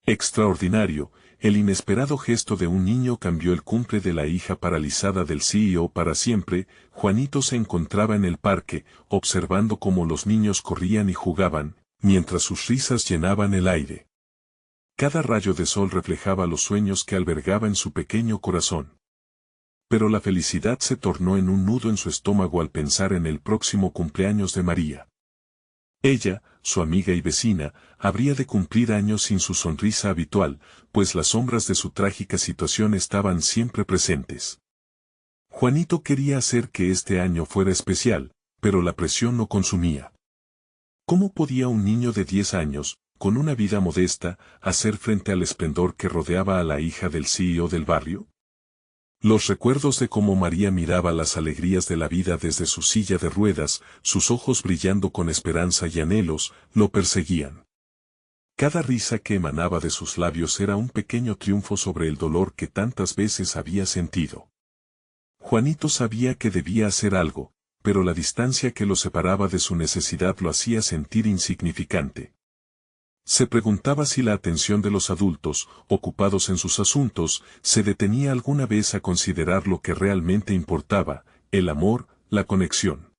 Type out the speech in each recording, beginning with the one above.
Extraordinario, el inesperado gesto de un niño cambió el cumple de la hija paralizada del CEO para siempre. Juanito se encontraba en el parque, observando cómo los niños corrían y jugaban, mientras sus risas llenaban el aire. Cada rayo de sol reflejaba los sueños que albergaba en su pequeño corazón. Pero la felicidad se tornó en un nudo en su estómago al pensar en el próximo cumpleaños de María. Ella, su amiga y vecina, habría de cumplir años sin su sonrisa habitual, pues las sombras de su trágica situación estaban siempre presentes. Juanito quería hacer que este año fuera especial, pero la presión lo consumía. ¿Cómo podía un niño de 10 años, con una vida modesta, hacer frente al esplendor que rodeaba a la hija del CEO del barrio? Los recuerdos de cómo María miraba las alegrías de la vida desde su silla de ruedas, sus ojos brillando con esperanza y anhelos, lo perseguían. Cada risa que emanaba de sus labios era un pequeño triunfo sobre el dolor que tantas veces había sentido. Juanito sabía que debía hacer algo, pero la distancia que lo separaba de su necesidad lo hacía sentir insignificante. Se preguntaba si la atención de los adultos, ocupados en sus asuntos, se detenía alguna vez a considerar lo que realmente importaba, el amor, la conexión.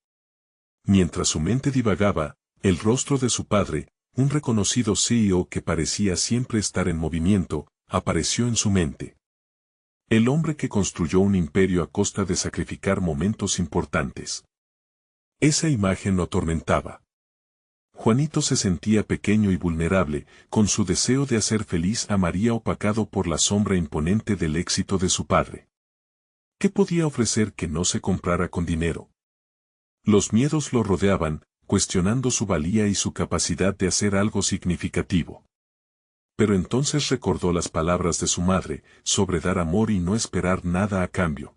Mientras su mente divagaba, el rostro de su padre, un reconocido CEO que parecía siempre estar en movimiento, apareció en su mente. El hombre que construyó un imperio a costa de sacrificar momentos importantes. Esa imagen lo atormentaba. Juanito se sentía pequeño y vulnerable, con su deseo de hacer feliz a María opacado por la sombra imponente del éxito de su padre. ¿Qué podía ofrecer que no se comprara con dinero? Los miedos lo rodeaban, cuestionando su valía y su capacidad de hacer algo significativo. Pero entonces recordó las palabras de su madre, sobre dar amor y no esperar nada a cambio.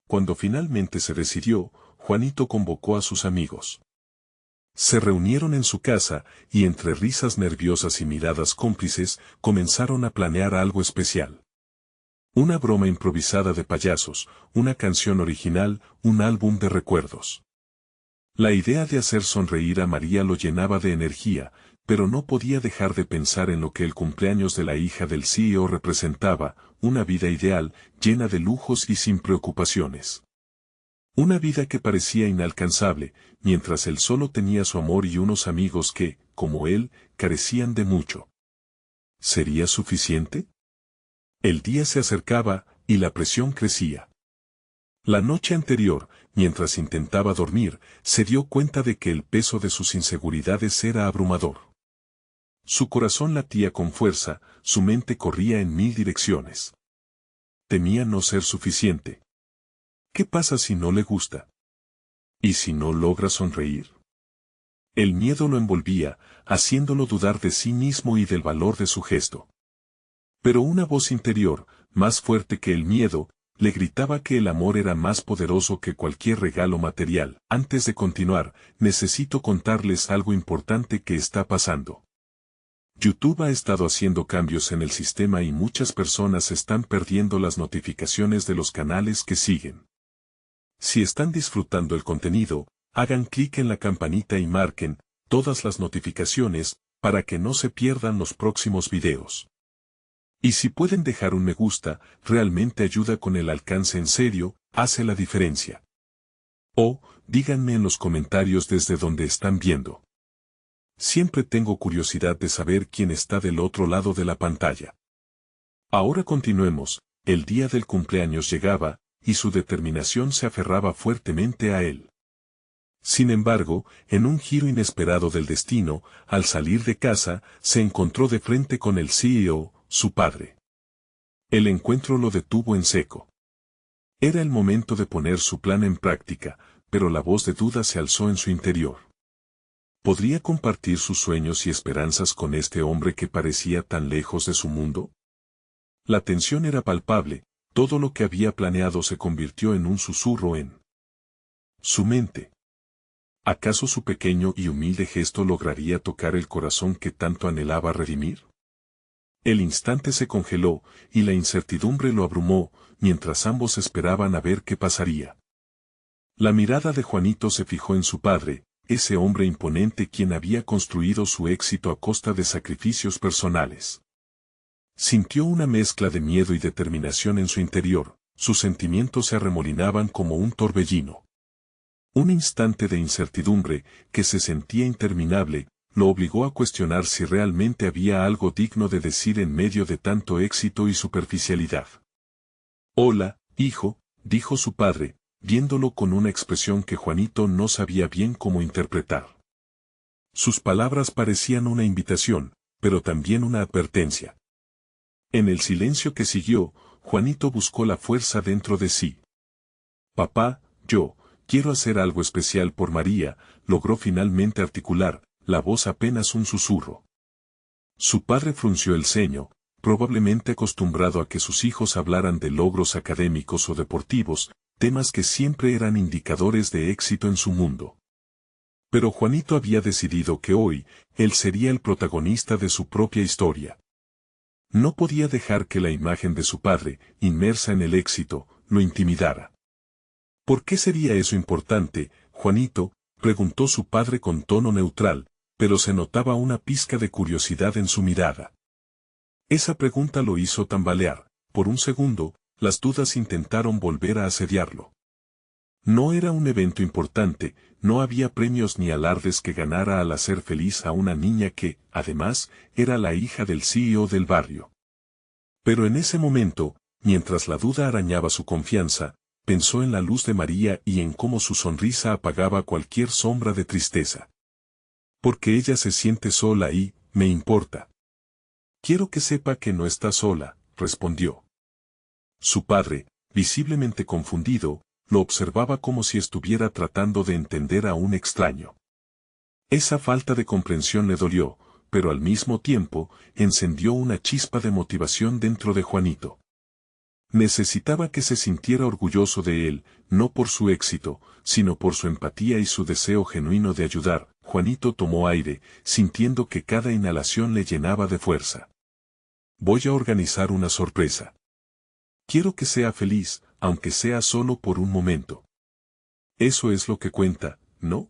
Cuando finalmente se decidió, Juanito convocó a sus amigos. Se reunieron en su casa, y entre risas nerviosas y miradas cómplices, comenzaron a planear algo especial. Una broma improvisada de payasos, una canción original, un álbum de recuerdos. La idea de hacer sonreír a María lo llenaba de energía, pero no podía dejar de pensar en lo que el cumpleaños de la hija del CEO representaba, una vida ideal, llena de lujos y sin preocupaciones. Una vida que parecía inalcanzable, mientras él solo tenía su amor y unos amigos que, como él, carecían de mucho. ¿Sería suficiente? El día se acercaba, y la presión crecía. La noche anterior, mientras intentaba dormir, se dio cuenta de que el peso de sus inseguridades era abrumador. Su corazón latía con fuerza, su mente corría en 1000 direcciones. Temía no ser suficiente. ¿Qué pasa si no le gusta? ¿Y si no logra sonreír? El miedo lo envolvía, haciéndolo dudar de sí mismo y del valor de su gesto. Pero una voz interior, más fuerte que el miedo, le gritaba que el amor era más poderoso que cualquier regalo material. Antes de continuar, necesito contarles algo importante que está pasando. YouTube ha estado haciendo cambios en el sistema y muchas personas están perdiendo las notificaciones de los canales que siguen. Si están disfrutando el contenido, hagan clic en la campanita y marquen todas las notificaciones para que no se pierdan los próximos videos. Y si pueden dejar un me gusta, realmente ayuda con el alcance en serio, hace la diferencia. O, díganme en los comentarios desde donde están viendo. Siempre tengo curiosidad de saber quién está del otro lado de la pantalla. Ahora continuemos, el día del cumpleaños llegaba, y su determinación se aferraba fuertemente a él. Sin embargo, en un giro inesperado del destino, al salir de casa, se encontró de frente con el CEO, su padre. El encuentro lo detuvo en seco. Era el momento de poner su plan en práctica, pero la voz de duda se alzó en su interior. ¿Podría compartir sus sueños y esperanzas con este hombre que parecía tan lejos de su mundo? La tensión era palpable, todo lo que había planeado se convirtió en un susurro en su mente. ¿Acaso su pequeño y humilde gesto lograría tocar el corazón que tanto anhelaba redimir? El instante se congeló, y la incertidumbre lo abrumó, mientras ambos esperaban a ver qué pasaría. La mirada de Juanito se fijó en su padre, ese hombre imponente quien había construido su éxito a costa de sacrificios personales. Sintió una mezcla de miedo y determinación en su interior, sus sentimientos se arremolinaban como un torbellino. Un instante de incertidumbre, que se sentía interminable, lo obligó a cuestionar si realmente había algo digno de decir en medio de tanto éxito y superficialidad. «Hola, hijo», dijo su padre, viéndolo con una expresión que Juanito no sabía bien cómo interpretar. Sus palabras parecían una invitación, pero también una advertencia. En el silencio que siguió, Juanito buscó la fuerza dentro de sí. «Papá, yo quiero hacer algo especial por María», logró finalmente articular, la voz apenas un susurro. Su padre frunció el ceño, probablemente acostumbrado a que sus hijos hablaran de logros académicos o deportivos, temas que siempre eran indicadores de éxito en su mundo. Pero Juanito había decidido que hoy, él sería el protagonista de su propia historia. No podía dejar que la imagen de su padre, inmersa en el éxito, lo intimidara. «¿Por qué sería eso importante, Juanito?», preguntó su padre con tono neutral, pero se notaba una pizca de curiosidad en su mirada. Esa pregunta lo hizo tambalear. Por un segundo, las dudas intentaron volver a asediarlo. No era un evento importante, no había premios ni alardes que ganara al hacer feliz a una niña que, además, era la hija del CEO del barrio. Pero en ese momento, mientras la duda arañaba su confianza, pensó en la luz de María y en cómo su sonrisa apagaba cualquier sombra de tristeza. «Porque ella se siente sola y, me importa. Quiero que sepa que no está sola», respondió. Su padre, visiblemente confundido, lo observaba como si estuviera tratando de entender a un extraño. Esa falta de comprensión le dolió, pero al mismo tiempo, encendió una chispa de motivación dentro de Juanito. Necesitaba que se sintiera orgulloso de él, no por su éxito, sino por su empatía y su deseo genuino de ayudar. Juanito tomó aire, sintiendo que cada inhalación le llenaba de fuerza. «Voy a organizar una sorpresa. Quiero que sea feliz, aunque sea solo por un momento. Eso es lo que cuenta, ¿no?».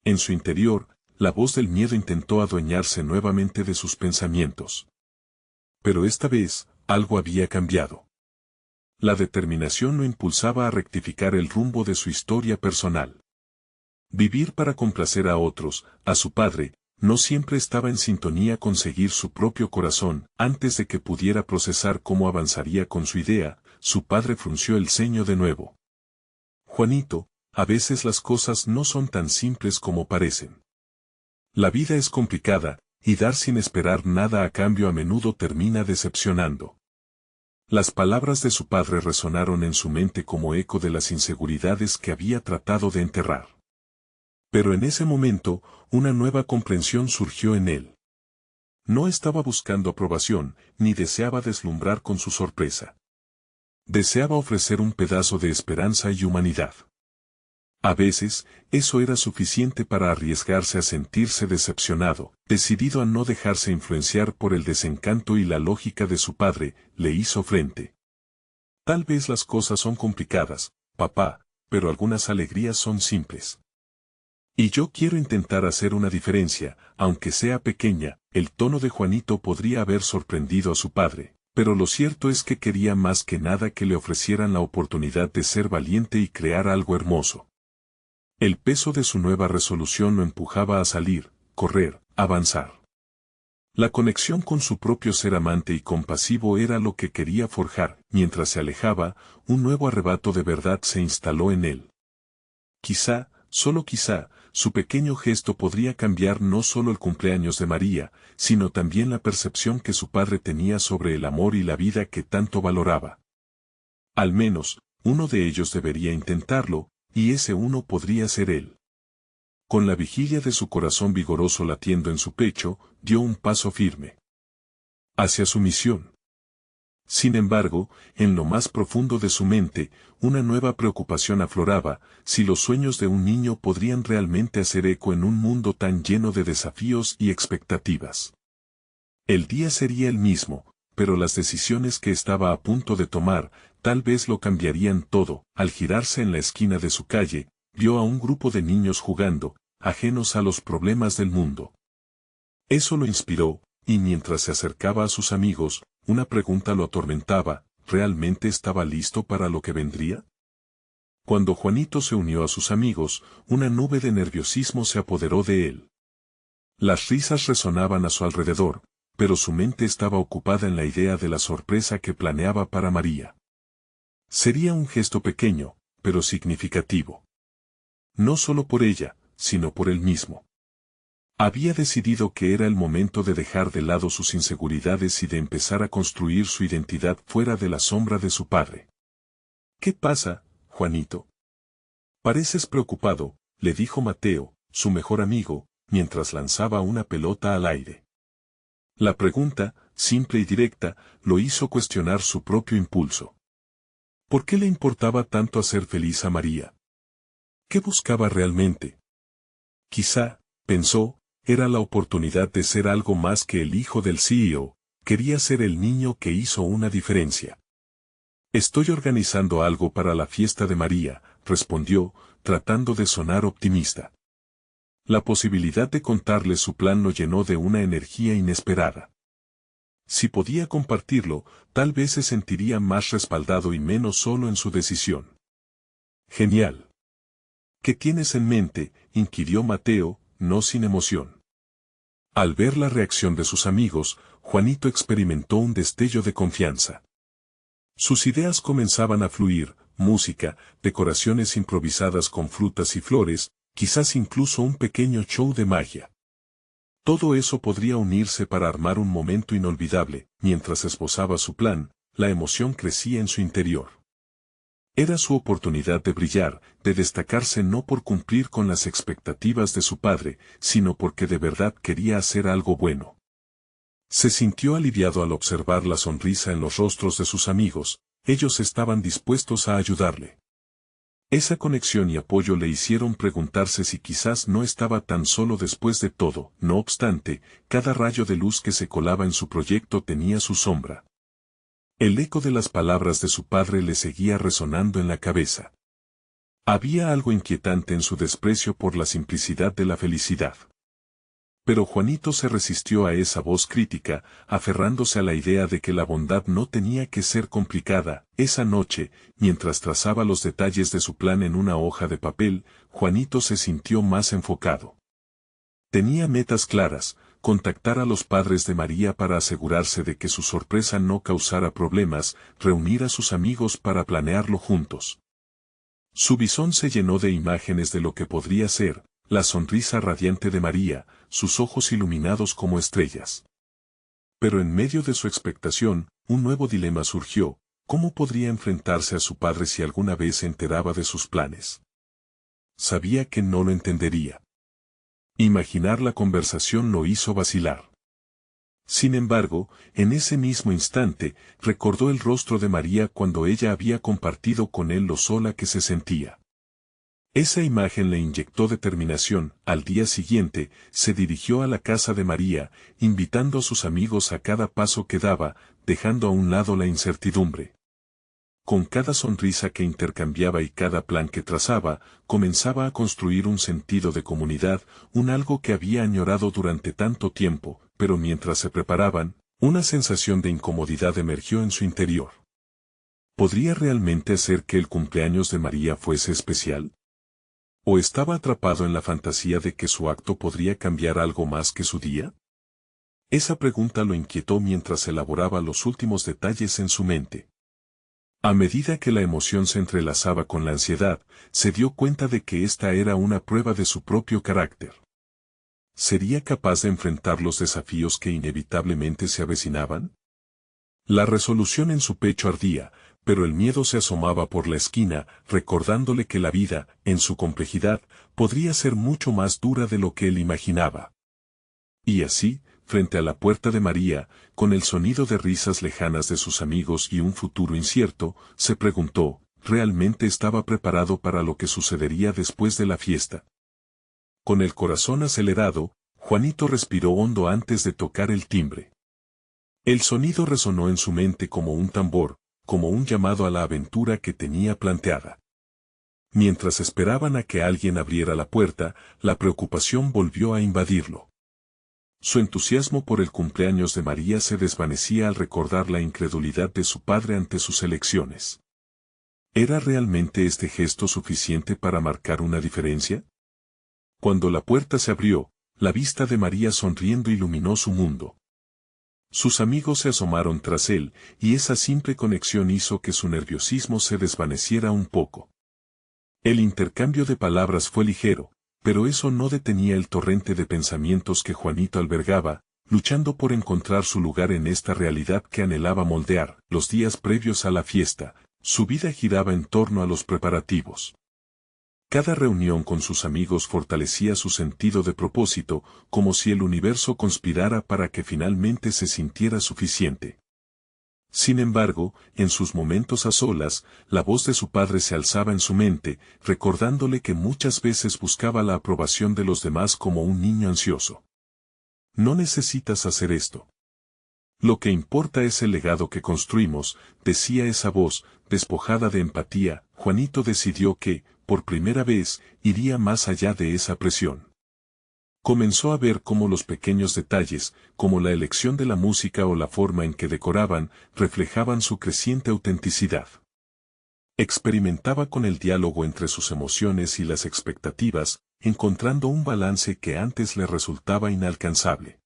En su interior, la voz del miedo intentó adueñarse nuevamente de sus pensamientos. Pero esta vez, algo había cambiado. La determinación lo impulsaba a rectificar el rumbo de su historia personal. Vivir para complacer a otros, a su padre, no siempre estaba en sintonía con seguir su propio corazón. Antes de que pudiera procesar cómo avanzaría con su idea, su padre frunció el ceño de nuevo. «Juanito, a veces las cosas no son tan simples como parecen. La vida es complicada, y dar sin esperar nada a cambio a menudo termina decepcionando». Las palabras de su padre resonaron en su mente como eco de las inseguridades que había tratado de enterrar. Pero en ese momento, una nueva comprensión surgió en él. No estaba buscando aprobación, ni deseaba deslumbrar con su sorpresa. Deseaba ofrecer un pedazo de esperanza y humanidad. A veces, eso era suficiente para arriesgarse a sentirse decepcionado, decidido a no dejarse influenciar por el desencanto y la lógica de su padre, le hizo frente. «Tal vez las cosas son complicadas, papá, pero algunas alegrías son simples. Y yo quiero intentar hacer una diferencia, aunque sea pequeña». El tono de Juanito podría haber sorprendido a su padre, pero lo cierto es que quería más que nada que le ofrecieran la oportunidad de ser valiente y crear algo hermoso. El peso de su nueva resolución lo empujaba a salir, correr, avanzar. La conexión con su propio ser amante y compasivo era lo que quería forjar. Mientras se alejaba, un nuevo arrebato de verdad se instaló en él. Quizá, solo quizá, su pequeño gesto podría cambiar no solo el cumpleaños de María, sino también la percepción que su padre tenía sobre el amor y la vida que tanto valoraba. Al menos, uno de ellos debería intentarlo, y ese uno podría ser él. Con la vigilia de su corazón vigoroso latiendo en su pecho, dio un paso firme hacia su misión. Sin embargo, en lo más profundo de su mente, una nueva preocupación afloraba: si los sueños de un niño podrían realmente hacer eco en un mundo tan lleno de desafíos y expectativas. El día sería el mismo, pero las decisiones que estaba a punto de tomar, tal vez lo cambiarían todo. Al girarse en la esquina de su calle, vio a un grupo de niños jugando, ajenos a los problemas del mundo. Eso lo inspiró, y mientras se acercaba a sus amigos, una pregunta lo atormentaba: ¿realmente estaba listo para lo que vendría? Cuando Juanito se unió a sus amigos, una nube de nerviosismo se apoderó de él. Las risas resonaban a su alrededor, pero su mente estaba ocupada en la idea de la sorpresa que planeaba para María. Sería un gesto pequeño, pero significativo. No solo por ella, sino por él mismo. Había decidido que era el momento de dejar de lado sus inseguridades y de empezar a construir su identidad fuera de la sombra de su padre. ¿Qué pasa, Juanito? Pareces preocupado, le dijo Mateo, su mejor amigo, mientras lanzaba una pelota al aire. La pregunta, simple y directa, lo hizo cuestionar su propio impulso. ¿Por qué le importaba tanto hacer feliz a María? ¿Qué buscaba realmente? Quizá, pensó, era la oportunidad de ser algo más que el hijo del CEO, quería ser el niño que hizo una diferencia. Estoy organizando algo para la fiesta de María, respondió, tratando de sonar optimista. La posibilidad de contarle su plan lo llenó de una energía inesperada. Si podía compartirlo, tal vez se sentiría más respaldado y menos solo en su decisión. Genial. ¿Qué tienes en mente?, inquirió Mateo, no sin emoción. Al ver la reacción de sus amigos, Juanito experimentó un destello de confianza. Sus ideas comenzaban a fluir: música, decoraciones improvisadas con frutas y flores, quizás incluso un pequeño show de magia. Todo eso podría unirse para armar un momento inolvidable. Mientras esbozaba su plan, la emoción crecía en su interior. Era su oportunidad de brillar, de destacarse, no por cumplir con las expectativas de su padre, sino porque de verdad quería hacer algo bueno. Se sintió aliviado al observar la sonrisa en los rostros de sus amigos. Ellos estaban dispuestos a ayudarle. Esa conexión y apoyo le hicieron preguntarse si quizás no estaba tan solo después de todo. No obstante, cada rayo de luz que se colaba en su proyecto tenía su sombra. El eco de las palabras de su padre le seguía resonando en la cabeza. Había algo inquietante en su desprecio por la simplicidad de la felicidad. Pero Juanito se resistió a esa voz crítica, aferrándose a la idea de que la bondad no tenía que ser complicada. Esa noche, mientras trazaba los detalles de su plan en una hoja de papel, Juanito se sintió más enfocado. Tenía metas claras: contactar a los padres de María para asegurarse de que su sorpresa no causara problemas, reunir a sus amigos para planearlo juntos. Su visón se llenó de imágenes de lo que podría ser: la sonrisa radiante de María, sus ojos iluminados como estrellas. Pero en medio de su expectación, un nuevo dilema surgió: ¿cómo podría enfrentarse a su padre si alguna vez se enteraba de sus planes? Sabía que no lo entendería. Imaginar la conversación lo hizo vacilar. Sin embargo, en ese mismo instante, recordó el rostro de María cuando ella había compartido con él lo sola que se sentía. Esa imagen le inyectó determinación. Al día siguiente, se dirigió a la casa de María, invitando a sus amigos a cada paso que daba, dejando a un lado la incertidumbre. Con cada sonrisa que intercambiaba y cada plan que trazaba, comenzaba a construir un sentido de comunidad, un algo que había añorado durante tanto tiempo. Pero mientras se preparaban, una sensación de incomodidad emergió en su interior. ¿Podría realmente hacer que el cumpleaños de María fuese especial? ¿O estaba atrapado en la fantasía de que su acto podría cambiar algo más que su día? Esa pregunta lo inquietó mientras elaboraba los últimos detalles en su mente. A medida que la emoción se entrelazaba con la ansiedad, se dio cuenta de que esta era una prueba de su propio carácter. ¿Sería capaz de enfrentar los desafíos que inevitablemente se avecinaban? La resolución en su pecho ardía, pero el miedo se asomaba por la esquina, recordándole que la vida, en su complejidad, podría ser mucho más dura de lo que él imaginaba. Y así, frente a la puerta de María, con el sonido de risas lejanas de sus amigos y un futuro incierto, se preguntó: ¿realmente estaba preparado para lo que sucedería después de la fiesta? Con el corazón acelerado, Juanito respiró hondo antes de tocar el timbre. El sonido resonó en su mente como un tambor, como un llamado a la aventura que tenía planteada. Mientras esperaban a que alguien abriera la puerta, la preocupación volvió a invadirlo. Su entusiasmo por el cumpleaños de María se desvanecía al recordar la incredulidad de su padre ante sus elecciones. ¿Era realmente este gesto suficiente para marcar una diferencia? Cuando la puerta se abrió, la vista de María sonriendo iluminó su mundo. Sus amigos se asomaron tras él, y esa simple conexión hizo que su nerviosismo se desvaneciera un poco. El intercambio de palabras fue ligero, pero eso no detenía el torrente de pensamientos que Juanito albergaba, luchando por encontrar su lugar en esta realidad que anhelaba moldear. Los días previos a la fiesta, su vida giraba en torno a los preparativos. Cada reunión con sus amigos fortalecía su sentido de propósito, como si el universo conspirara para que finalmente se sintiera suficiente. Sin embargo, en sus momentos a solas, la voz de su padre se alzaba en su mente, recordándole que muchas veces buscaba la aprobación de los demás como un niño ansioso. No necesitas hacer esto. Lo que importa es el legado que construimos, decía esa voz, despojada de empatía. Juanito decidió que, por primera vez, iría más allá de esa presión. Comenzó a ver cómo los pequeños detalles, como la elección de la música o la forma en que decoraban, reflejaban su creciente autenticidad. Experimentaba con el diálogo entre sus emociones y las expectativas, encontrando un balance que antes le resultaba inalcanzable.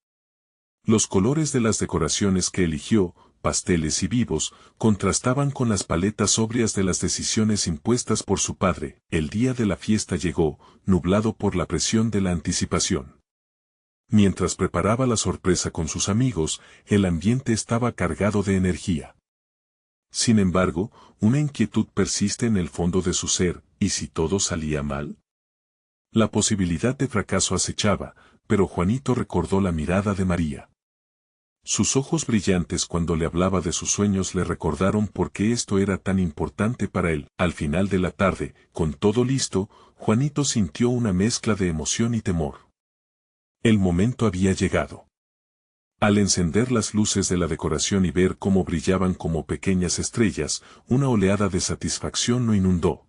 Los colores de las decoraciones que eligió, pasteles y vivos, contrastaban con las paletas sobrias de las decisiones impuestas por su padre. El día de la fiesta llegó, nublado por la presión de la anticipación. Mientras preparaba la sorpresa con sus amigos, el ambiente estaba cargado de energía. Sin embargo, una inquietud persiste en el fondo de su ser. ¿Y si todo salía mal? La posibilidad de fracaso acechaba, pero Juanito recordó la mirada de María. Sus ojos brillantes cuando le hablaba de sus sueños le recordaron por qué esto era tan importante para él. Al final de la tarde, con todo listo, Juanito sintió una mezcla de emoción y temor. El momento había llegado. Al encender las luces de la decoración y ver cómo brillaban como pequeñas estrellas, una oleada de satisfacción lo inundó.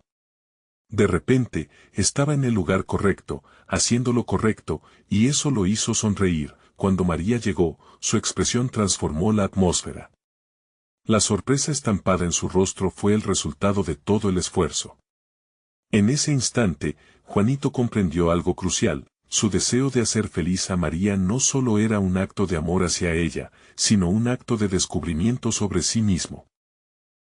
De repente, estaba en el lugar correcto, haciendo lo correcto, y eso lo hizo sonreír. Cuando María llegó, su expresión transformó la atmósfera. La sorpresa estampada en su rostro fue el resultado de todo el esfuerzo. En ese instante, Juanito comprendió algo crucial. Su deseo de hacer feliz a María no solo era un acto de amor hacia ella, sino un acto de descubrimiento sobre sí mismo.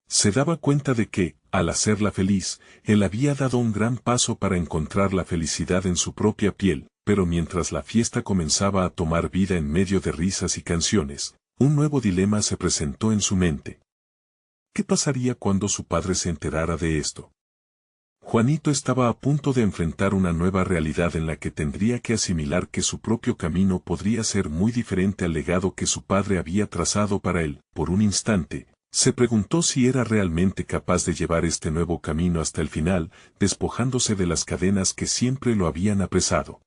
Se daba cuenta de que, al hacerla feliz, él había dado un gran paso para encontrar la felicidad en su propia piel, pero mientras la fiesta comenzaba a tomar vida en medio de risas y canciones, un nuevo dilema se presentó en su mente. ¿Qué pasaría cuando su padre se enterara de esto? Juanito estaba a punto de enfrentar una nueva realidad en la que tendría que asimilar que su propio camino podría ser muy diferente al legado que su padre había trazado para él. Por un instante, se preguntó si era realmente capaz de llevar este nuevo camino hasta el final, despojándose de las cadenas que siempre lo habían apresado.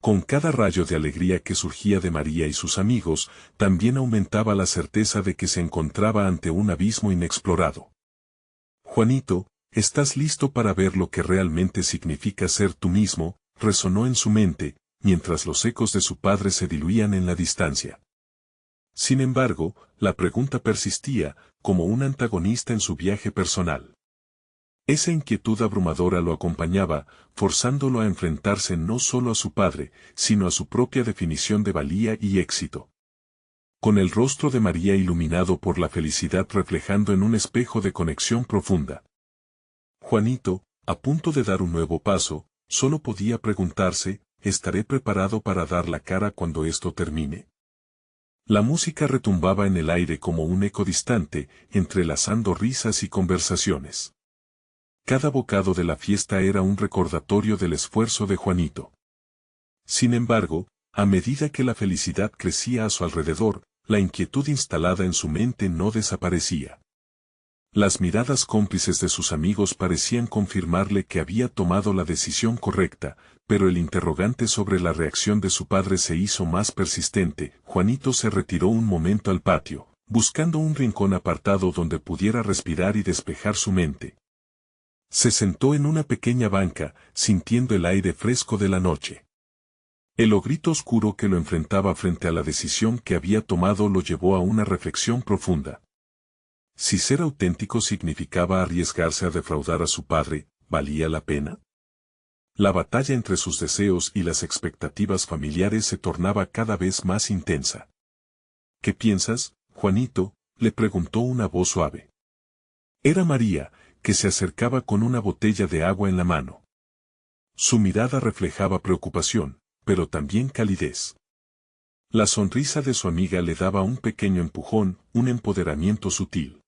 Con cada rayo de alegría que surgía de María y sus amigos, también aumentaba la certeza de que se encontraba ante un abismo inexplorado. Juanito, ¿estás listo para ver lo que realmente significa ser tú mismo?, resonó en su mente, mientras los ecos de su padre se diluían en la distancia. Sin embargo, la pregunta persistía, como un antagonista en su viaje personal. Esa inquietud abrumadora lo acompañaba, forzándolo a enfrentarse no solo a su padre, sino a su propia definición de valía y éxito. Con el rostro de María iluminado por la felicidad reflejando en un espejo de conexión profunda. Juanito, a punto de dar un nuevo paso, solo podía preguntarse, ¿estaré preparado para dar la cara cuando esto termine? La música retumbaba en el aire como un eco distante, entrelazando risas y conversaciones. Cada bocado de la fiesta era un recordatorio del esfuerzo de Juanito. Sin embargo, a medida que la felicidad crecía a su alrededor, la inquietud instalada en su mente no desaparecía. Las miradas cómplices de sus amigos parecían confirmarle que había tomado la decisión correcta, pero el interrogante sobre la reacción de su padre se hizo más persistente. Juanito se retiró un momento al patio, buscando un rincón apartado donde pudiera respirar y despejar su mente. Se sentó en una pequeña banca, sintiendo el aire fresco de la noche. El ogrito oscuro que lo enfrentaba frente a la decisión que había tomado lo llevó a una reflexión profunda. Si ser auténtico significaba arriesgarse a defraudar a su padre, ¿valía la pena? La batalla entre sus deseos y las expectativas familiares se tornaba cada vez más intensa. ¿Qué piensas, Juanito?, le preguntó una voz suave. Era María, que se acercaba con una botella de agua en la mano. Su mirada reflejaba preocupación, pero también calidez. La sonrisa de su amiga le daba un pequeño empujón, un empoderamiento sutil.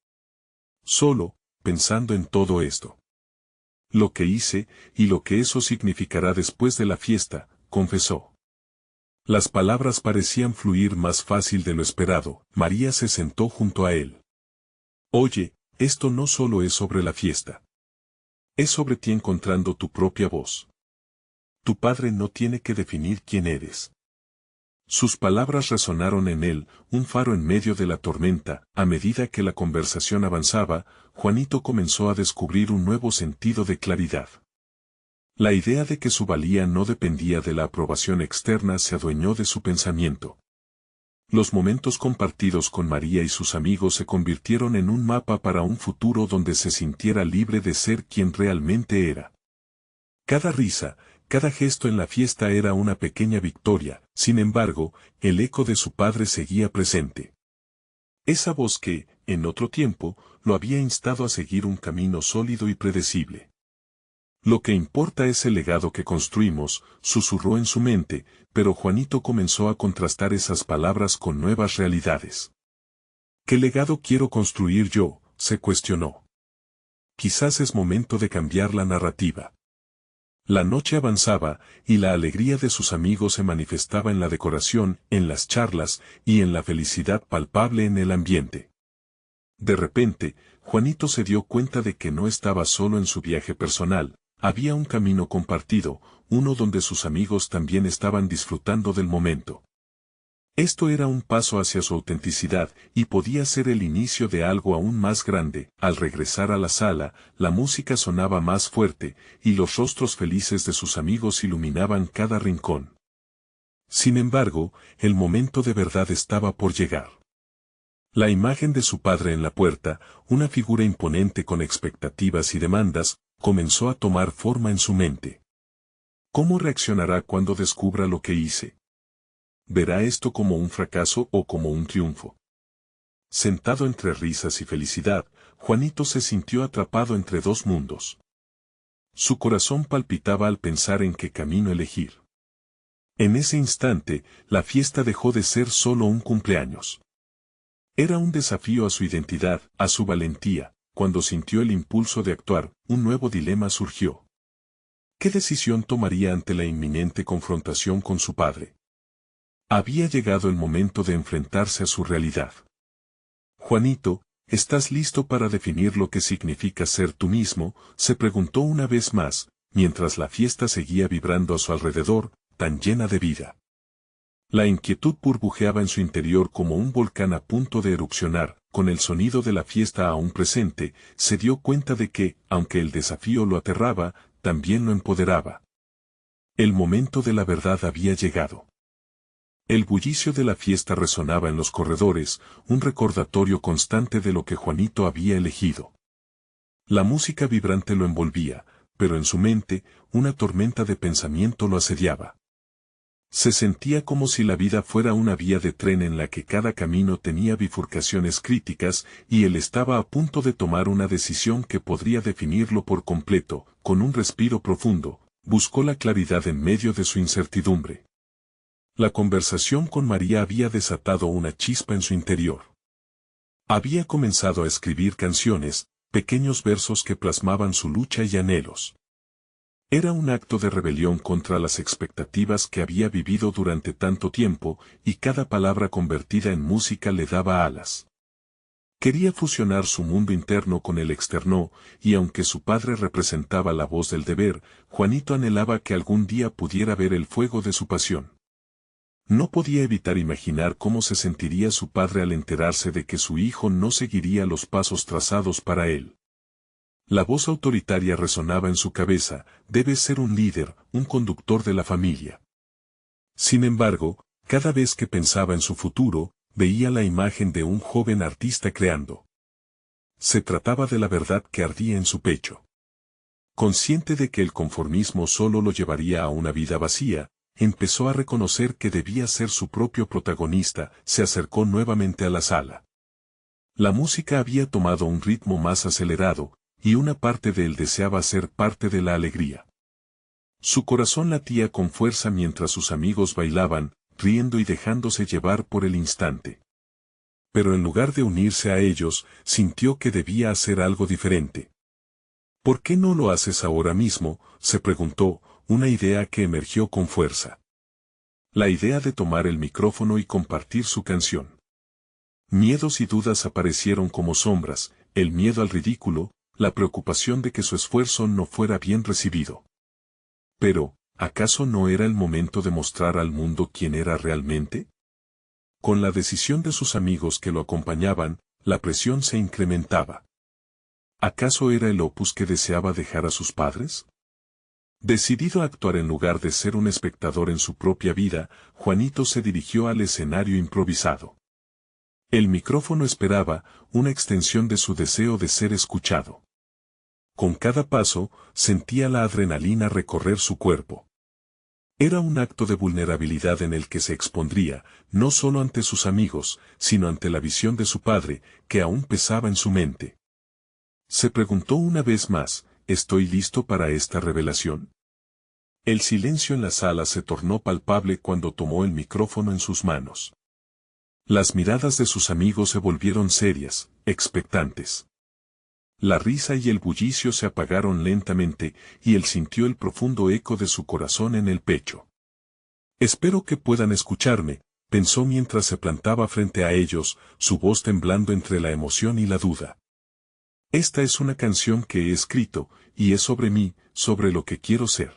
Solo, pensando en todo esto. Lo que hice, y lo que eso significará después de la fiesta, confesó. Las palabras parecían fluir más fácil de lo esperado. María se sentó junto a él. Oye, esto no solo es sobre la fiesta. Es sobre ti encontrando tu propia voz. Tu padre no tiene que definir quién eres. Sus palabras resonaron en él, un faro en medio de la tormenta. A medida que la conversación avanzaba, Juanito comenzó a descubrir un nuevo sentido de claridad. La idea de que su valía no dependía de la aprobación externa se adueñó de su pensamiento. Los momentos compartidos con María y sus amigos se convirtieron en un mapa para un futuro donde se sintiera libre de ser quien realmente era. Cada risa, cada gesto en la fiesta era una pequeña victoria. Sin embargo, el eco de su padre seguía presente. Esa voz que, en otro tiempo, lo había instado a seguir un camino sólido y predecible. Lo que importa es el legado que construimos, susurró en su mente, pero Juanito comenzó a contrastar esas palabras con nuevas realidades. ¿Qué legado quiero construir yo?, se cuestionó. Quizás es momento de cambiar la narrativa. La noche avanzaba, y la alegría de sus amigos se manifestaba en la decoración, en las charlas, y en la felicidad palpable en el ambiente. De repente, Juanito se dio cuenta de que no estaba solo en su viaje personal. Había un camino compartido, uno donde sus amigos también estaban disfrutando del momento. Esto era un paso hacia su autenticidad, y podía ser el inicio de algo aún más grande. Al regresar a la sala, la música sonaba más fuerte, y los rostros felices de sus amigos iluminaban cada rincón. Sin embargo, el momento de verdad estaba por llegar. La imagen de su padre en la puerta, una figura imponente con expectativas y demandas, comenzó a tomar forma en su mente. ¿Cómo reaccionará cuando descubra lo que hice? ¿Verá esto como un fracaso o como un triunfo? Sentado entre risas y felicidad, Juanito se sintió atrapado entre dos mundos. Su corazón palpitaba al pensar en qué camino elegir. En ese instante, la fiesta dejó de ser solo un cumpleaños. Era un desafío a su identidad, a su valentía. Cuando sintió el impulso de actuar, un nuevo dilema surgió. ¿Qué decisión tomaría ante la inminente confrontación con su padre? Había llegado el momento de enfrentarse a su realidad. Juanito, ¿estás listo para definir lo que significa ser tú mismo?, se preguntó una vez más, mientras la fiesta seguía vibrando a su alrededor, tan llena de vida. La inquietud burbujeaba en su interior como un volcán a punto de erupcionar. Con el sonido de la fiesta aún presente, se dio cuenta de que, aunque el desafío lo aterraba, también lo empoderaba. El momento de la verdad había llegado. El bullicio de la fiesta resonaba en los corredores, un recordatorio constante de lo que Juanito había elegido. La música vibrante lo envolvía, pero en su mente, una tormenta de pensamiento lo asediaba. Se sentía como si la vida fuera una vía de tren en la que cada camino tenía bifurcaciones críticas, y él estaba a punto de tomar una decisión que podría definirlo por completo. Con un respiro profundo, buscó la claridad en medio de su incertidumbre. La conversación con María había desatado una chispa en su interior. Había comenzado a escribir canciones, pequeños versos que plasmaban su lucha y anhelos. Era un acto de rebelión contra las expectativas que había vivido durante tanto tiempo, y cada palabra convertida en música le daba alas. Quería fusionar su mundo interno con el externo, y aunque su padre representaba la voz del deber, Juanito anhelaba que algún día pudiera ver el fuego de su pasión. No podía evitar imaginar cómo se sentiría su padre al enterarse de que su hijo no seguiría los pasos trazados para él. La voz autoritaria resonaba en su cabeza: debes ser un líder, un conductor de la familia. Sin embargo, cada vez que pensaba en su futuro, veía la imagen de un joven artista creando. Se trataba de la verdad que ardía en su pecho. Consciente de que el conformismo solo lo llevaría a una vida vacía, empezó a reconocer que debía ser su propio protagonista. Se acercó nuevamente a la sala. La música había tomado un ritmo más acelerado, y una parte de él deseaba ser parte de la alegría. Su corazón latía con fuerza mientras sus amigos bailaban, riendo y dejándose llevar por el instante. Pero en lugar de unirse a ellos, sintió que debía hacer algo diferente. ¿Por qué no lo haces ahora mismo?, se preguntó, una idea que emergió con fuerza. La idea de tomar el micrófono y compartir su canción. Miedos y dudas aparecieron como sombras, el miedo al ridículo, la preocupación de que su esfuerzo no fuera bien recibido. Pero, ¿acaso no era el momento de mostrar al mundo quién era realmente? Con la decisión de sus amigos que lo acompañaban, la presión se incrementaba. ¿Acaso era el opus que deseaba dejar a sus padres? Decidido a actuar en lugar de ser un espectador en su propia vida, Juanito se dirigió al escenario improvisado. El micrófono esperaba, una extensión de su deseo de ser escuchado. Con cada paso, sentía la adrenalina recorrer su cuerpo. Era un acto de vulnerabilidad en el que se expondría, no solo ante sus amigos, sino ante la visión de su padre, que aún pesaba en su mente. Se preguntó una vez más, ¿estoy listo para esta revelación? El silencio en la sala se tornó palpable cuando tomó el micrófono en sus manos. Las miradas de sus amigos se volvieron serias, expectantes. La risa y el bullicio se apagaron lentamente, y él sintió el profundo eco de su corazón en el pecho. Espero que puedan escucharme, pensó mientras se plantaba frente a ellos, su voz temblando entre la emoción y la duda. Esta es una canción que he escrito, y es sobre mí, sobre lo que quiero ser.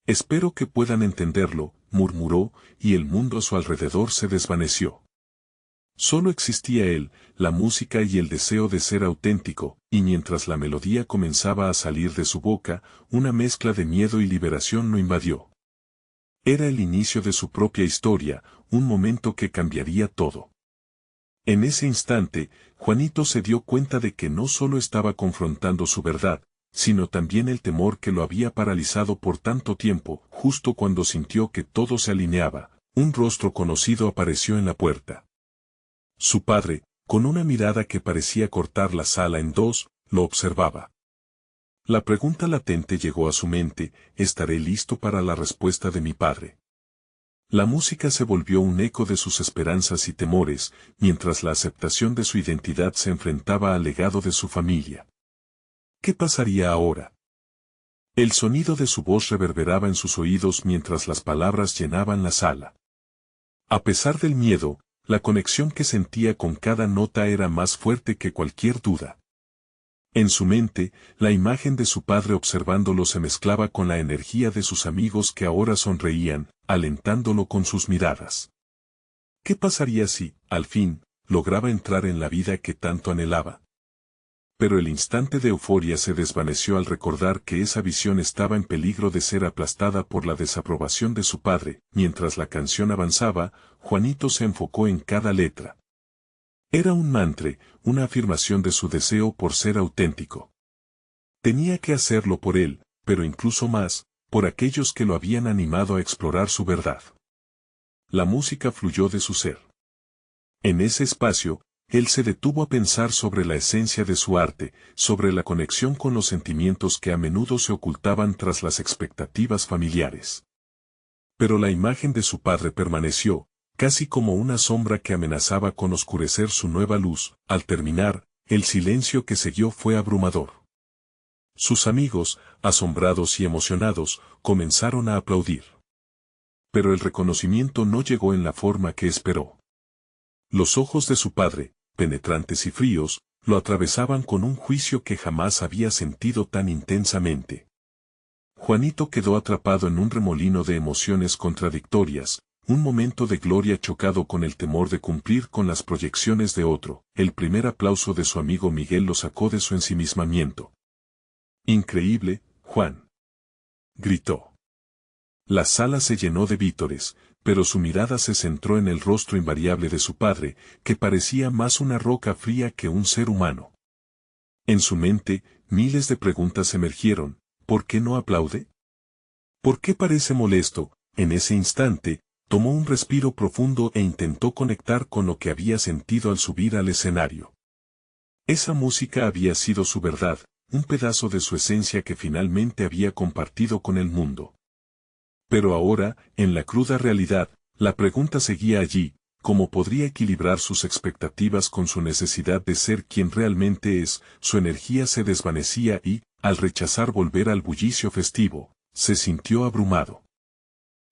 Espero que puedan entenderlo, murmuró, y el mundo a su alrededor se desvaneció. Solo existía él, la música y el deseo de ser auténtico, y mientras la melodía comenzaba a salir de su boca, una mezcla de miedo y liberación lo invadió. Era el inicio de su propia historia, un momento que cambiaría todo. En ese instante, Juanito se dio cuenta de que no solo estaba confrontando su verdad, sino también el temor que lo había paralizado por tanto tiempo. Justo cuando sintió que todo se alineaba, un rostro conocido apareció en la puerta. Su padre, con una mirada que parecía cortar la sala en dos, lo observaba. La pregunta latente llegó a su mente, ¿estaré listo para la respuesta de mi padre? La música se volvió un eco de sus esperanzas y temores, mientras la aceptación de su identidad se enfrentaba al legado de su familia. ¿Qué pasaría ahora? El sonido de su voz reverberaba en sus oídos mientras las palabras llenaban la sala. A pesar del miedo, la conexión que sentía con cada nota era más fuerte que cualquier duda. En su mente, la imagen de su padre observándolo se mezclaba con la energía de sus amigos que ahora sonreían, alentándolo con sus miradas. ¿Qué pasaría si, al fin, lograba entrar en la vida que tanto anhelaba? Pero el instante de euforia se desvaneció al recordar que esa visión estaba en peligro de ser aplastada por la desaprobación de su padre. Mientras la canción avanzaba, Juanito se enfocó en cada letra. Era un mantra, una afirmación de su deseo por ser auténtico. Tenía que hacerlo por él, pero incluso más, por aquellos que lo habían animado a explorar su verdad. La música fluyó de su ser. En ese espacio, él se detuvo a pensar sobre la esencia de su arte, sobre la conexión con los sentimientos que a menudo se ocultaban tras las expectativas familiares. Pero la imagen de su padre permaneció, casi como una sombra que amenazaba con oscurecer su nueva luz. Al terminar, el silencio que siguió fue abrumador. Sus amigos, asombrados y emocionados, comenzaron a aplaudir. Pero el reconocimiento no llegó en la forma que esperó. Los ojos de su padre, penetrantes y fríos, lo atravesaban con un juicio que jamás había sentido tan intensamente. Juanito quedó atrapado en un remolino de emociones contradictorias, un momento de gloria chocado con el temor de cumplir con las proyecciones de otro. El primer aplauso de su amigo Miguel lo sacó de su ensimismamiento. «Increíble, Juan», gritó. La sala se llenó de vítores, pero su mirada se centró en el rostro invariable de su padre, que parecía más una roca fría que un ser humano. En su mente, miles de preguntas emergieron. ¿Por qué no aplaude? ¿Por qué parece molesto? En ese instante, tomó un respiro profundo e intentó conectar con lo que había sentido al subir al escenario. Esa música había sido su verdad, un pedazo de su esencia que finalmente había compartido con el mundo. Pero ahora, en la cruda realidad, la pregunta seguía allí: ¿cómo podría equilibrar sus expectativas con su necesidad de ser quien realmente es? Su energía se desvanecía y, al rechazar volver al bullicio festivo, se sintió abrumado.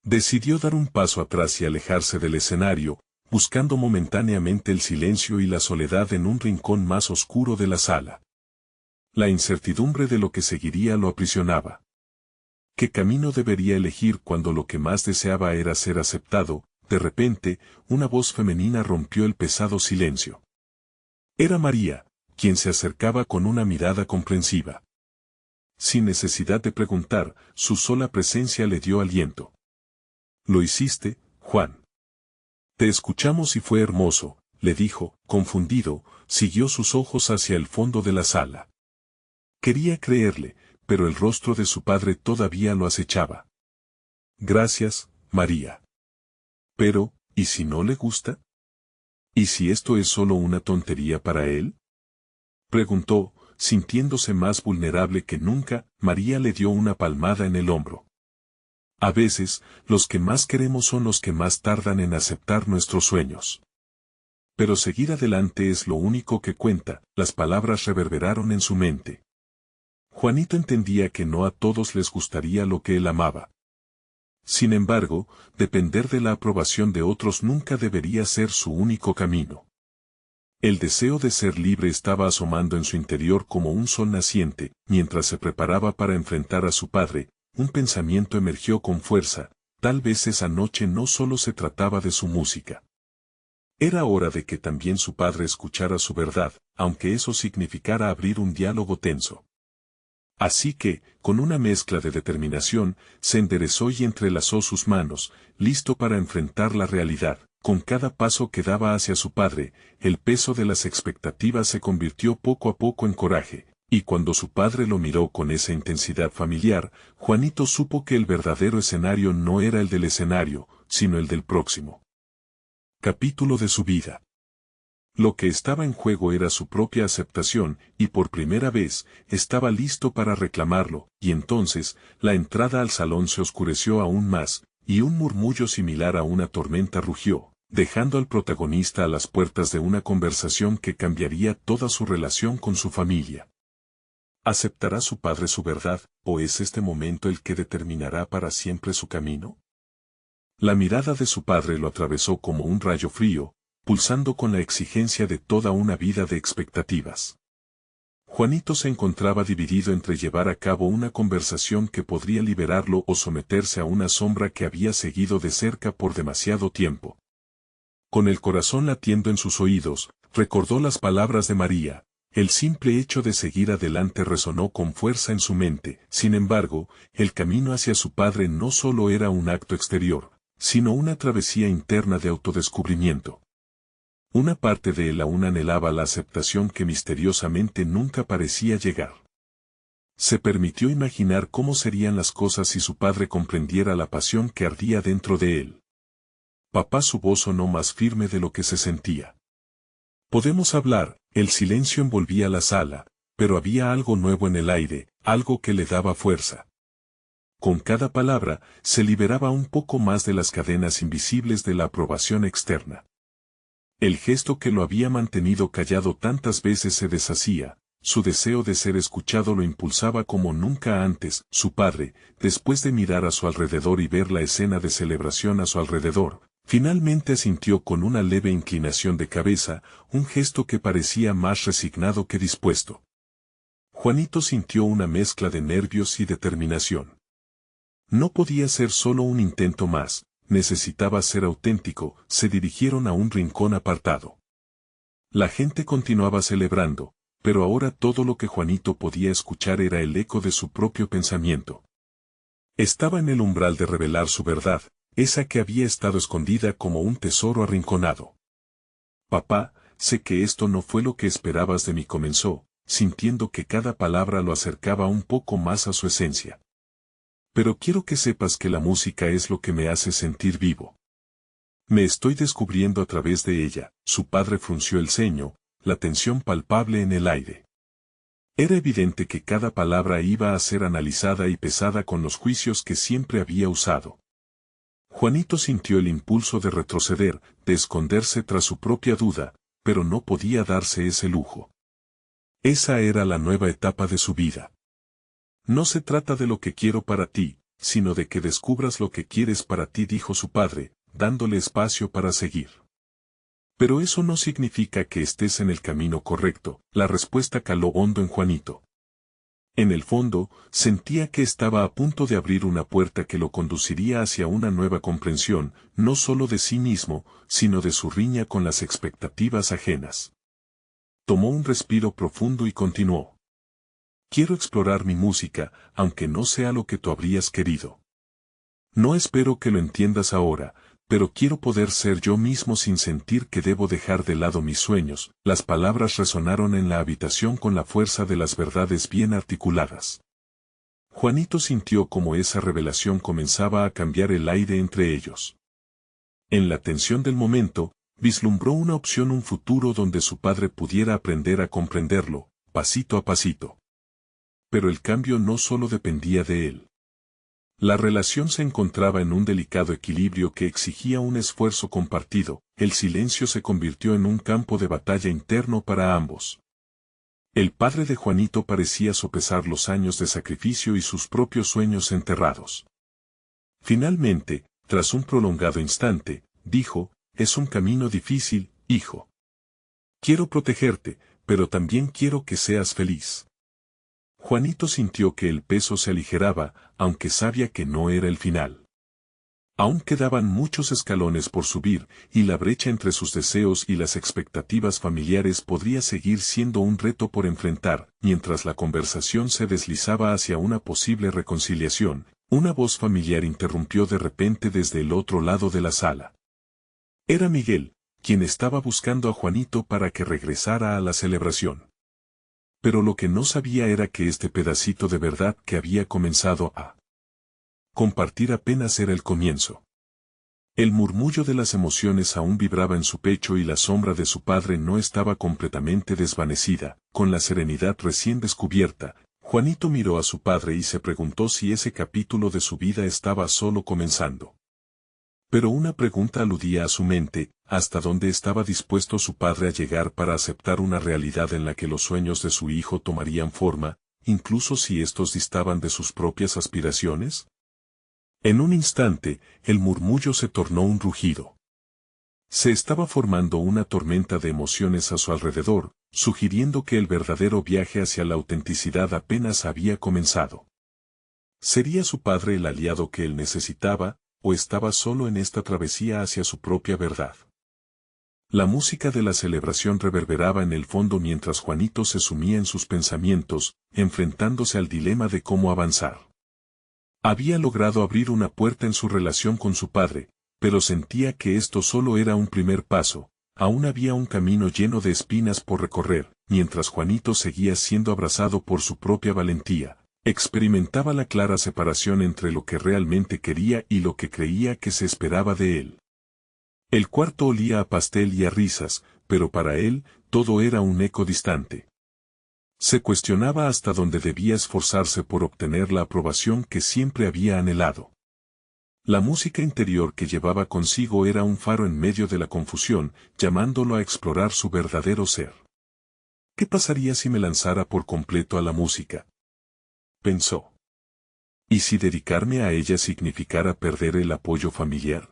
Decidió dar un paso atrás y alejarse del escenario, buscando momentáneamente el silencio y la soledad en un rincón más oscuro de la sala. La incertidumbre de lo que seguiría lo aprisionaba. ¿Qué camino debería elegir cuando lo que más deseaba era ser aceptado? De repente, una voz femenina rompió el pesado silencio. Era María, quien se acercaba con una mirada comprensiva. Sin necesidad de preguntar, su sola presencia le dio aliento. «Lo hiciste, Juan. Te escuchamos y fue hermoso», le dijo, confundido, siguió sus ojos hacia el fondo de la sala. Quería creerle, pero el rostro de su padre todavía lo acechaba. «Gracias, María. Pero, ¿y si no le gusta? ¿Y si esto es solo una tontería para él?», preguntó, sintiéndose más vulnerable que nunca. María le dio una palmada en el hombro. A veces, los que más queremos son los que más tardan en aceptar nuestros sueños. Pero seguir adelante es lo único que cuenta. Las palabras reverberaron en su mente. Juanito entendía que no a todos les gustaría lo que él amaba. Sin embargo, depender de la aprobación de otros nunca debería ser su único camino. El deseo de ser libre estaba asomando en su interior como un sol naciente. Mientras se preparaba para enfrentar a su padre, un pensamiento emergió con fuerza: tal vez esa noche no solo se trataba de su música. Era hora de que también su padre escuchara su verdad, aunque eso significara abrir un diálogo tenso. Así que, con una mezcla de determinación, se enderezó y entrelazó sus manos, listo para enfrentar la realidad. Con cada paso que daba hacia su padre, el peso de las expectativas se convirtió poco a poco en coraje, y cuando su padre lo miró con esa intensidad familiar, Juanito supo que el verdadero escenario no era el del escenario, sino el del próximo capítulo de su vida. Lo que estaba en juego era su propia aceptación, y por primera vez, estaba listo para reclamarlo. Y entonces, la entrada al salón se oscureció aún más, y un murmullo similar a una tormenta rugió, dejando al protagonista a las puertas de una conversación que cambiaría toda su relación con su familia. ¿Aceptará su padre su verdad, o es este momento el que determinará para siempre su camino? La mirada de su padre lo atravesó como un rayo frío, pulsando con la exigencia de toda una vida de expectativas. Juanito se encontraba dividido entre llevar a cabo una conversación que podría liberarlo o someterse a una sombra que había seguido de cerca por demasiado tiempo. Con el corazón latiendo en sus oídos, recordó las palabras de María. El simple hecho de seguir adelante resonó con fuerza en su mente. Sin embargo, el camino hacia su padre no solo era un acto exterior, sino una travesía interna de autodescubrimiento. Una parte de él aún anhelaba la aceptación que misteriosamente nunca parecía llegar. Se permitió imaginar cómo serían las cosas si su padre comprendiera la pasión que ardía dentro de él. Papá, su voz sonó más firme de lo que se sentía. «Podemos hablar». El silencio envolvía la sala, pero había algo nuevo en el aire, algo que le daba fuerza. Con cada palabra, se liberaba un poco más de las cadenas invisibles de la aprobación externa. El gesto que lo había mantenido callado tantas veces se deshacía, su deseo de ser escuchado lo impulsaba como nunca antes. Su padre, después de mirar a su alrededor y ver la escena de celebración a su alrededor, finalmente asintió con una leve inclinación de cabeza, un gesto que parecía más resignado que dispuesto. Juanito sintió una mezcla de nervios y determinación. No podía ser solo un intento más, necesitaba ser auténtico. Se dirigieron a un rincón apartado. La gente continuaba celebrando, pero ahora todo lo que Juanito podía escuchar era el eco de su propio pensamiento. Estaba en el umbral de revelar su verdad, esa que había estado escondida como un tesoro arrinconado. Papá, sé que esto no fue lo que esperabas de mí, comenzó, sintiendo que cada palabra lo acercaba un poco más a su esencia. Pero quiero que sepas que la música es lo que me hace sentir vivo. Me estoy descubriendo a través de ella. Su padre frunció el ceño, la tensión palpable en el aire. Era evidente que cada palabra iba a ser analizada y pesada con los juicios que siempre había usado. Juanito sintió el impulso de retroceder, de esconderse tras su propia duda, pero no podía darse ese lujo. Esa era la nueva etapa de su vida. No se trata de lo que quiero para ti, sino de que descubras lo que quieres para ti, dijo su padre, dándole espacio para seguir. Pero eso no significa que estés en el camino correcto, la respuesta caló hondo en Juanito. En el fondo, sentía que estaba a punto de abrir una puerta que lo conduciría hacia una nueva comprensión, no solo de sí mismo, sino de su riña con las expectativas ajenas. Tomó un respiro profundo y continuó. Quiero explorar mi música, aunque no sea lo que tú habrías querido. No espero que lo entiendas ahora, pero quiero poder ser yo mismo sin sentir que debo dejar de lado mis sueños. Las palabras resonaron en la habitación con la fuerza de las verdades bien articuladas. Juanito sintió como esa revelación comenzaba a cambiar el aire entre ellos. En la tensión del momento, vislumbró una opción, un futuro donde su padre pudiera aprender a comprenderlo, pasito a pasito. Pero el cambio no solo dependía de él. La relación se encontraba en un delicado equilibrio que exigía un esfuerzo compartido. El silencio se convirtió en un campo de batalla interno para ambos. El padre de Juanito parecía sopesar los años de sacrificio y sus propios sueños enterrados. Finalmente, tras un prolongado instante, dijo, es un camino difícil, hijo. Quiero protegerte, pero también quiero que seas feliz. Juanito sintió que el peso se aligeraba, aunque sabía que no era el final. Aún quedaban muchos escalones por subir, y la brecha entre sus deseos y las expectativas familiares podría seguir siendo un reto por enfrentar. Mientras la conversación se deslizaba hacia una posible reconciliación, una voz familiar interrumpió de repente desde el otro lado de la sala. Era Miguel, quien estaba buscando a Juanito para que regresara a la celebración. Pero lo que no sabía era que este pedacito de verdad que había comenzado a compartir apenas era el comienzo. El murmullo de las emociones aún vibraba en su pecho y la sombra de su padre no estaba completamente desvanecida. Con la serenidad recién descubierta, Juanito miró a su padre y se preguntó si ese capítulo de su vida estaba solo comenzando. Pero una pregunta aludía a su mente, ¿hasta dónde estaba dispuesto su padre a llegar para aceptar una realidad en la que los sueños de su hijo tomarían forma, incluso si estos distaban de sus propias aspiraciones? En un instante, el murmullo se tornó un rugido. Se estaba formando una tormenta de emociones a su alrededor, sugiriendo que el verdadero viaje hacia la autenticidad apenas había comenzado. ¿Sería su padre el aliado que él necesitaba, o estaba solo en esta travesía hacia su propia verdad? La música de la celebración reverberaba en el fondo mientras Juanito se sumía en sus pensamientos, enfrentándose al dilema de cómo avanzar. Había logrado abrir una puerta en su relación con su padre, pero sentía que esto solo era un primer paso. Aún había un camino lleno de espinas por recorrer. Mientras Juanito seguía siendo abrazado por su propia valentía, experimentaba la clara separación entre lo que realmente quería y lo que creía que se esperaba de él. El cuarto olía a pastel y a risas, pero para él, todo era un eco distante. Se cuestionaba hasta dónde debía esforzarse por obtener la aprobación que siempre había anhelado. La música interior que llevaba consigo era un faro en medio de la confusión, llamándolo a explorar su verdadero ser. ¿Qué pasaría si me lanzara por completo a la música?, pensó. ¿Y si dedicarme a ella significara perder el apoyo familiar?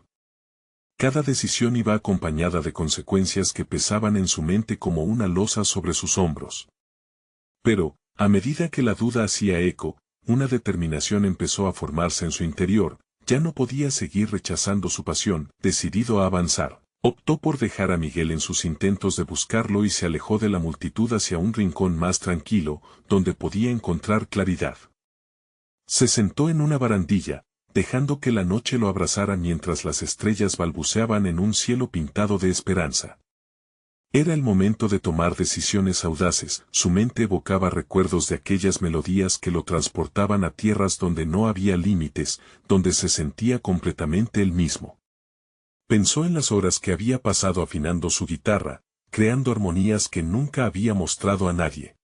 Cada decisión iba acompañada de consecuencias que pesaban en su mente como una losa sobre sus hombros. Pero, a medida que la duda hacía eco, una determinación empezó a formarse en su interior. Ya no podía seguir rechazando su pasión. Decidido a avanzar, optó por dejar a Miguel en sus intentos de buscarlo y se alejó de la multitud hacia un rincón más tranquilo, donde podía encontrar claridad. Se sentó en una barandilla, dejando que la noche lo abrazara mientras las estrellas balbuceaban en un cielo pintado de esperanza. Era el momento de tomar decisiones audaces, su mente evocaba recuerdos de aquellas melodías que lo transportaban a tierras donde no había límites, donde se sentía completamente el mismo. Pensó en las horas que había pasado afinando su guitarra, creando armonías que nunca había mostrado a nadie.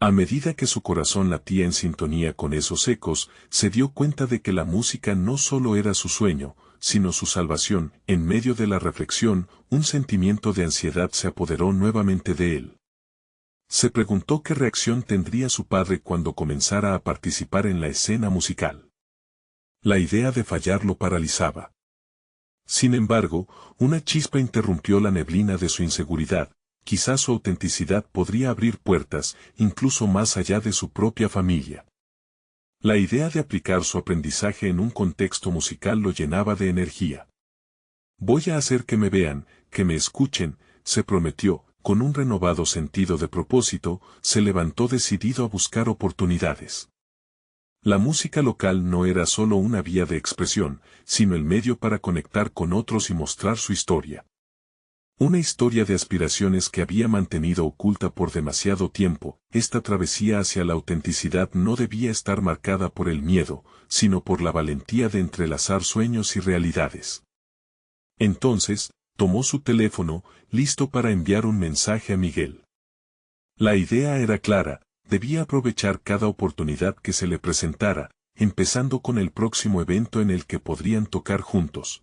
A medida que su corazón latía en sintonía con esos ecos, se dio cuenta de que la música no solo era su sueño, sino su salvación. En medio de la reflexión, un sentimiento de ansiedad se apoderó nuevamente de él. Se preguntó qué reacción tendría su padre cuando comenzara a participar en la escena musical. La idea de fallar lo paralizaba. Sin embargo, una chispa interrumpió la neblina de su inseguridad. Quizás su autenticidad podría abrir puertas, incluso más allá de su propia familia. La idea de aplicar su aprendizaje en un contexto musical lo llenaba de energía. Voy a hacer que me vean, que me escuchen, se prometió, con un renovado sentido de propósito, se levantó decidido a buscar oportunidades. La música local no era solo una vía de expresión, sino el medio para conectar con otros y mostrar su historia. Una historia de aspiraciones que había mantenido oculta por demasiado tiempo. Esta travesía hacia la autenticidad no debía estar marcada por el miedo, sino por la valentía de entrelazar sueños y realidades. Entonces, tomó su teléfono, listo para enviar un mensaje a Miguel. La idea era clara, debía aprovechar cada oportunidad que se le presentara, empezando con el próximo evento en el que podrían tocar juntos.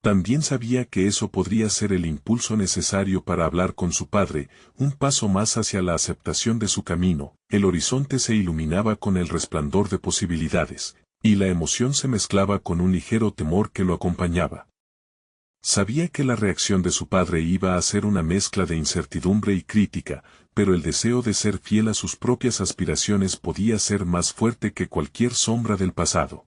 También sabía que eso podría ser el impulso necesario para hablar con su padre, un paso más hacia la aceptación de su camino. El horizonte se iluminaba con el resplandor de posibilidades, y la emoción se mezclaba con un ligero temor que lo acompañaba. Sabía que la reacción de su padre iba a ser una mezcla de incertidumbre y crítica, pero el deseo de ser fiel a sus propias aspiraciones podía ser más fuerte que cualquier sombra del pasado.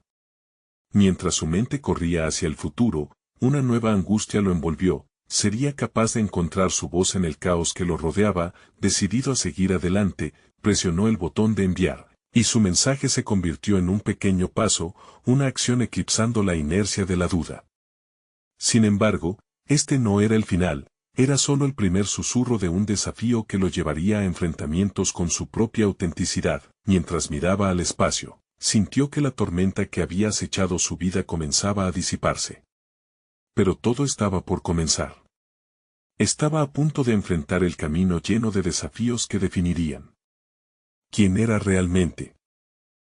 Mientras su mente corría hacia el futuro, una nueva angustia lo envolvió. ¿Sería capaz de encontrar su voz en el caos que lo rodeaba? Decidido a seguir adelante, presionó el botón de enviar, y su mensaje se convirtió en un pequeño paso, una acción eclipsando la inercia de la duda. Sin embargo, este no era el final, era solo el primer susurro de un desafío que lo llevaría a enfrentamientos con su propia autenticidad. Mientras miraba al espacio, sintió que la tormenta que había acechado su vida comenzaba a disiparse. Pero todo estaba por comenzar. Estaba a punto de enfrentar el camino lleno de desafíos que definirían quién era realmente.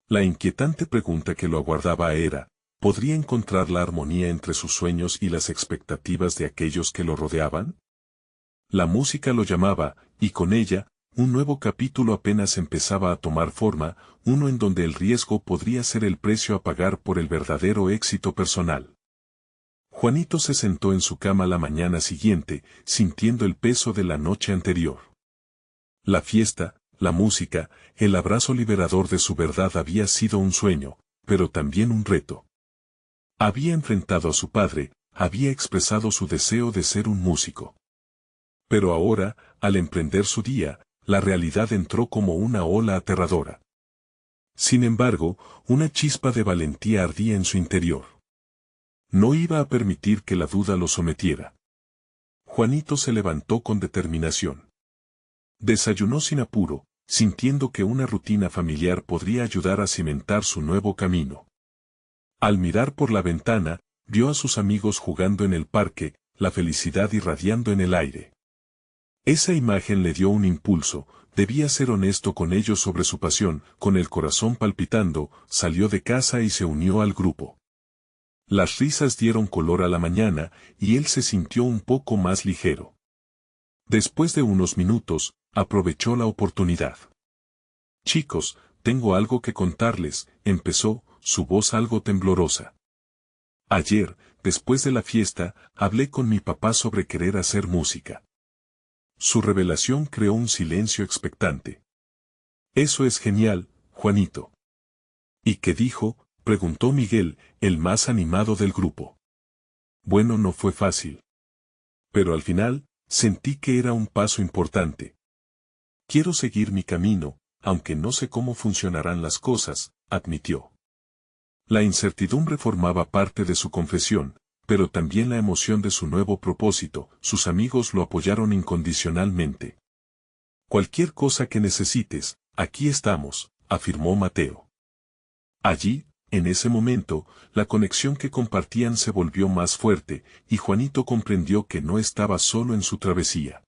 La inquietante pregunta que lo aguardaba era, ¿podría encontrar la armonía entre sus sueños y las expectativas de aquellos que lo rodeaban? La música lo llamaba, y con ella, un nuevo capítulo apenas empezaba a tomar forma, uno en donde el riesgo podría ser el precio a pagar por el verdadero éxito personal. Juanito se sentó en su cama la mañana siguiente, sintiendo el peso de la noche anterior. La fiesta, la música, el abrazo liberador de su verdad había sido un sueño, pero también un reto. Había enfrentado a su padre, había expresado su deseo de ser un músico. Pero ahora, al emprender su día, la realidad entró como una ola aterradora. Sin embargo, una chispa de valentía ardía en su interior. No iba a permitir que la duda lo sometiera. Juanito se levantó con determinación. Desayunó sin apuro, sintiendo que una rutina familiar podría ayudar a cimentar su nuevo camino. Al mirar por la ventana, vio a sus amigos jugando en el parque, la felicidad irradiando en el aire. Esa imagen le dio un impulso, debía ser honesto con ellos sobre su pasión. Con el corazón palpitando, salió de casa y se unió al grupo. Las risas dieron color a la mañana, y él se sintió un poco más ligero. Después de unos minutos, aprovechó la oportunidad. Chicos, tengo algo que contarles, empezó, su voz algo temblorosa. Ayer, después de la fiesta, hablé con mi papá sobre querer hacer música. Su revelación creó un silencio expectante. Eso es genial, Juanito. ¿Y qué dijo?, preguntó Miguel, el más animado del grupo. Bueno, no fue fácil. Pero al final, sentí que era un paso importante. Quiero seguir mi camino, aunque no sé cómo funcionarán las cosas, admitió. La incertidumbre formaba parte de su confesión, pero también la emoción de su nuevo propósito. Sus amigos lo apoyaron incondicionalmente. Cualquier cosa que necesites, aquí estamos, afirmó Mateo. Allí, en ese momento, la conexión que compartían se volvió más fuerte, y Juanito comprendió que no estaba solo en su travesía.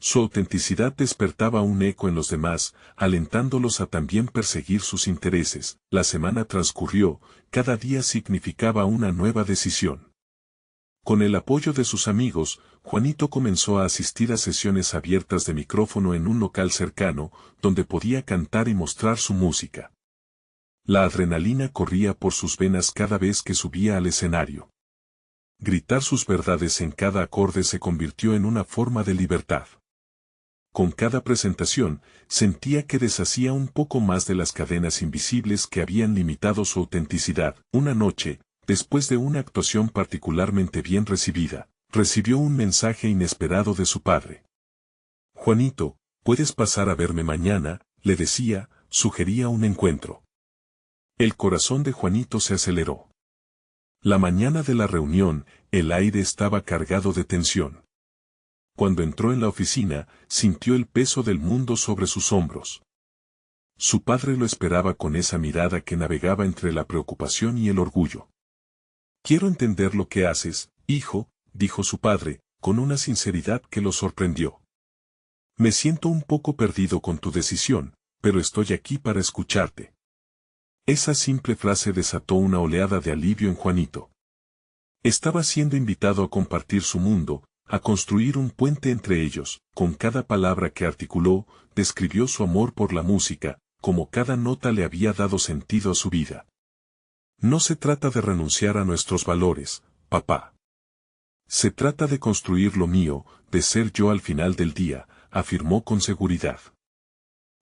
Su autenticidad despertaba un eco en los demás, alentándolos a también perseguir sus intereses. La semana transcurrió, cada día significaba una nueva decisión. Con el apoyo de sus amigos, Juanito comenzó a asistir a sesiones abiertas de micrófono en un local cercano, donde podía cantar y mostrar su música. La adrenalina corría por sus venas cada vez que subía al escenario. Gritar sus verdades en cada acorde se convirtió en una forma de libertad. Con cada presentación, sentía que deshacía un poco más de las cadenas invisibles que habían limitado su autenticidad. Una noche, después de una actuación particularmente bien recibida, recibió un mensaje inesperado de su padre. «Juanito, puedes pasar a verme mañana», le decía, sugería un encuentro. El corazón de Juanito se aceleró. La mañana de la reunión, el aire estaba cargado de tensión. Cuando entró en la oficina, sintió el peso del mundo sobre sus hombros. Su padre lo esperaba con esa mirada que navegaba entre la preocupación y el orgullo. «Quiero entender lo que haces, hijo», dijo su padre, con una sinceridad que lo sorprendió. «Me siento un poco perdido con tu decisión, pero estoy aquí para escucharte». Esa simple frase desató una oleada de alivio en Juanito. Estaba siendo invitado a compartir su mundo, a construir un puente entre ellos. Con cada palabra que articuló, describió su amor por la música, como cada nota le había dado sentido a su vida. «No se trata de renunciar a nuestros valores, papá. Se trata de construir lo mío, de ser yo al final del día», afirmó con seguridad.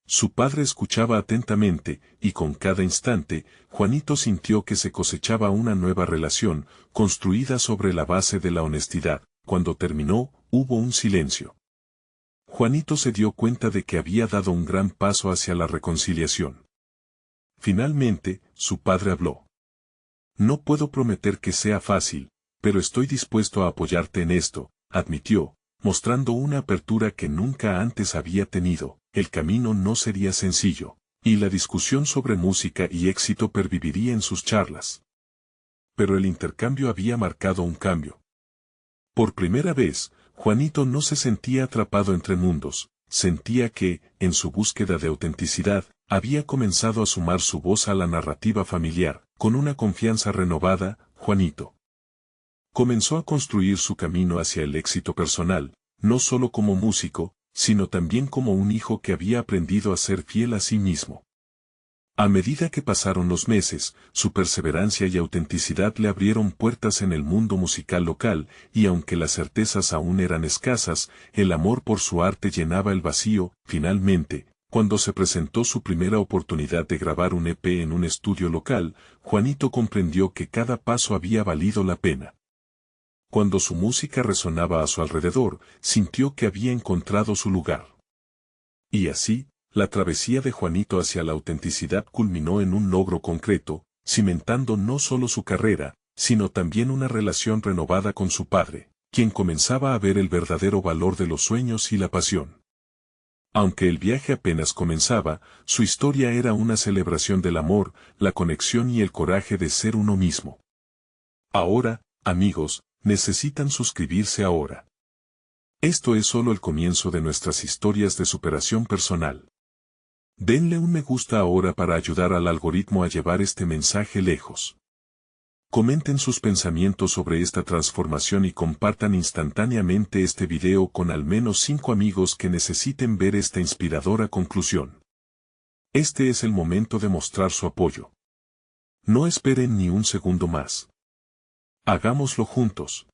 Su padre escuchaba atentamente, y con cada instante, Juanito sintió que se cosechaba una nueva relación, construida sobre la base de la honestidad. Cuando terminó, hubo un silencio. Juanito se dio cuenta de que había dado un gran paso hacia la reconciliación. Finalmente, su padre habló. «No puedo prometer que sea fácil, pero estoy dispuesto a apoyarte en esto», admitió, mostrando una apertura que nunca antes había tenido. El camino no sería sencillo, y la discusión sobre música y éxito perviviría en sus charlas. Pero el intercambio había marcado un cambio. Por primera vez, Juanito no se sentía atrapado entre mundos, sentía que, en su búsqueda de autenticidad, había comenzado a sumar su voz a la narrativa familiar. Con una confianza renovada, Juanito comenzó a construir su camino hacia el éxito personal, no solo como músico, sino también como un hijo que había aprendido a ser fiel a sí mismo. A medida que pasaron los meses, su perseverancia y autenticidad le abrieron puertas en el mundo musical local, y aunque las certezas aún eran escasas, el amor por su arte llenaba el vacío. Finalmente, cuando se presentó su primera oportunidad de grabar un EP en un estudio local, Juanito comprendió que cada paso había valido la pena. Cuando su música resonaba a su alrededor, sintió que había encontrado su lugar. Y así, la travesía de Juanito hacia la autenticidad culminó en un logro concreto, cimentando no solo su carrera, sino también una relación renovada con su padre, quien comenzaba a ver el verdadero valor de los sueños y la pasión. Aunque el viaje apenas comenzaba, su historia era una celebración del amor, la conexión y el coraje de ser uno mismo. Ahora, amigos, necesitan suscribirse ahora. Esto es solo el comienzo de nuestras historias de superación personal. Denle un me gusta ahora para ayudar al algoritmo a llevar este mensaje lejos. Comenten sus pensamientos sobre esta transformación y compartan instantáneamente este video con al menos 5 amigos que necesiten ver esta inspiradora conclusión. Este es el momento de mostrar su apoyo. No esperen ni un segundo más. Hagámoslo juntos.